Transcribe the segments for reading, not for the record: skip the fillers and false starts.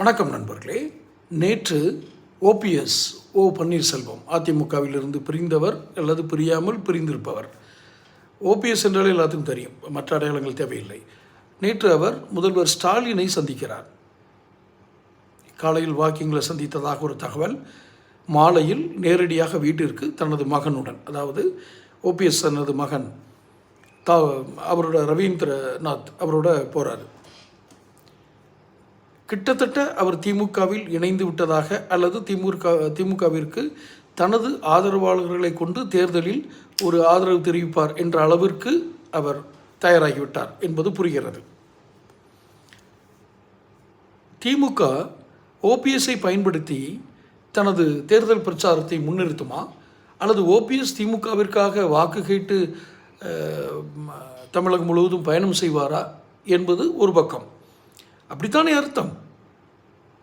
வணக்கம் நண்பர்களே. நேற்று ஓபிஎஸ் பன்னீர்செல்வம் அதிமுகவிலிருந்து பிரிந்தவர் அல்லது பிரியாமல் பிரிந்திருப்பவர். ஓபிஎஸ் என்றாலே எல்லாத்துக்கும் தெரியும், மற்ற அடையாளங்கள் தேவையில்லை. நேற்று அவர் முதல்வர் ஸ்டாலினை சந்திக்கிறார். காலையில் வாக்கிங்கில் சந்தித்ததாக ஒரு தகவல். மாலையில் நேரடியாக வீட்டிற்கு தனது மகனுடன், அதாவது ஓபிஎஸ் தனது மகன் அவரோட ரவீந்திரநாத் அவரோட போகிறார். கிட்டத்தட்ட அவர் திமுகவில் இணைந்து விட்டதாக அல்லது திமுகவிற்கு தனது ஆதரவாளர்களை கொண்டு தேர்தலில் ஒரு ஆதரவு தெரிவிப்பார் என்ற அளவிற்கு அவர் தயாராகிவிட்டார் என்பது புரிகிறது. திமுக ஓபிஎஸ்ஐ பயன்படுத்தி தனது தேர்தல் பிரச்சாரத்தை முன்னிறுத்துமா, அல்லது ஓபிஎஸ் திமுகவிற்காக வாக்கு கேட்டு தமிழகம் முழுவதும் பயணம் செய்வாரா என்பது ஒரு பக்கம். அப்படித்தானே அர்த்தம்.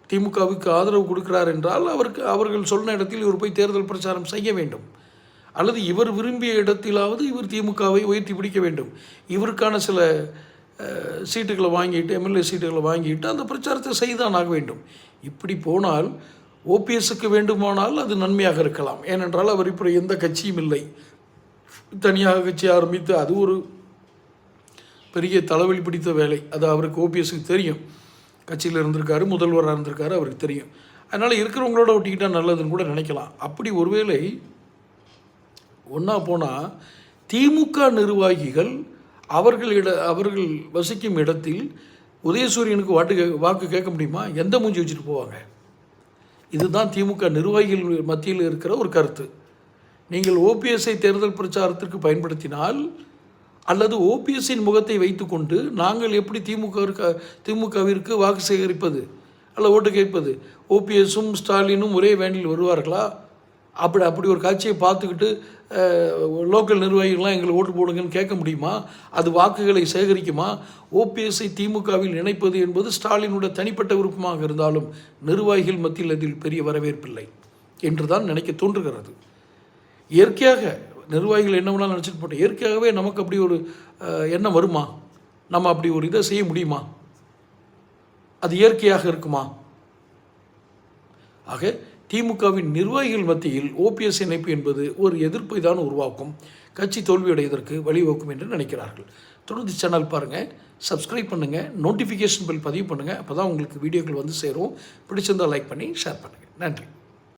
திமுகவுக்கு ஆதரவு கொடுக்கிறார் என்றால் அவர்கள் சொன்ன இடத்தில் இவர் போய் தேர்தல் பிரச்சாரம் செய்ய வேண்டும், அல்லது இவர் விரும்பிய இடத்திலாவது இவர் திமுகவை உயர்த்தி பிடிக்க வேண்டும். இவருக்கான சில சீட்டுகளை வாங்கிட்டு, எம்எல்ஏ சீட்டுகளை வாங்கிட்டு அந்த பிரச்சாரத்தை செய்தான் ஆக வேண்டும். இப்படி போனால் ஓபிஎஸ்க்கு வேண்டுமானால் அது நன்மையாக இருக்கலாம். ஏனென்றால் அவர் இப்போ எந்த கட்சியும் இல்லை, தனியாக கட்சி ஆரம்பித்து அது ஒரு பெரிய தலைவலி பிடித்த வேலை. அது அவருக்கு ஓபிஎஸ்க்கு தெரியும். கட்சியில் இருந்திருக்காரு, முதல்வராக இருந்திருக்காரு, அவருக்கு தெரியும். அதனால் இருக்கிறவங்களோட ஒட்டிக்கிட்டால் நல்லதுன்னு கூட நினைக்கலாம். அப்படி ஒருவேளை ஒன்றா போனால் திமுக நிர்வாகிகள் அவர்கள் வசிக்கும் இடத்தில் உதயசூரியனுக்கு வாக்கு கேட்க முடியுமா? எந்த மூஞ்சி வச்சுட்டு போவாங்க? இதுதான் திமுக நிர்வாகிகள் மத்தியில் இருக்கிற ஒரு கருத்து. நீங்கள் ஓபிஎஸ்ஐ தேர்தல் பிரச்சாரத்திற்கு பயன்படுத்தினால், அல்லது ஓபிஎஸ்ஸின் முகத்தை வைத்துக்கொண்டு நாங்கள் எப்படி திமுகவிற்கு வாக்கு சேகரிப்பது அல்ல ஓட்டு கேட்பது, ஓபிஎஸும் ஸ்டாலினும் ஒரே வேனில் வருவார்களா? அப்படி ஒரு காட்சியை பார்த்துக்கிட்டு லோக்கல் நிர்வாகிகள்லாம் எங்களை ஓட்டு போடுங்கன்னு கேட்க முடியுமா? அது வாக்குகளை சேகரிக்குமா? ஓபிஎஸ்ஐ திமுகவில் இணைப்பது என்பது ஸ்டாலினுடைய தனிப்பட்ட விருப்பமாக இருந்தாலும் நிர்வாகிகள் மத்தியில் அதில் பெரிய வரவேற்பில்லை என்று தான் நினைக்க தோன்றுகிறது. இயற்கையாக நிர்வாகிகள் என்ன வேணாலும் நினச்சிட்டு போட்டோம், இயற்கையாகவே நமக்கு அப்படி ஒரு எண்ணம் வருமா? நம்ம அப்படி ஒரு இதை செய்ய முடியுமா? அது இயற்கையாக இருக்குமா? ஆக திமுகவின் நிர்வாகிகள் மத்தியில் ஓபிஎஸ் இணைப்பு என்பது ஒரு எதிர்ப்பை தான் உருவாக்கும், கட்சி தோல்வியடைவதற்கு வழிவகுக்கும் என்று நினைக்கிறார்கள். தொடர்ந்து சேனல் பாருங்கள், சப்ஸ்கிரைப் பண்ணுங்கள், நோட்டிஃபிகேஷன் பில் பதிவு பண்ணுங்கள். அப்போ தான் உங்களுக்கு வீடியோக்கள் வந்து சேரும். பிடிச்சிருந்தால் லைக் பண்ணி ஷேர் பண்ணுங்கள். நன்றி.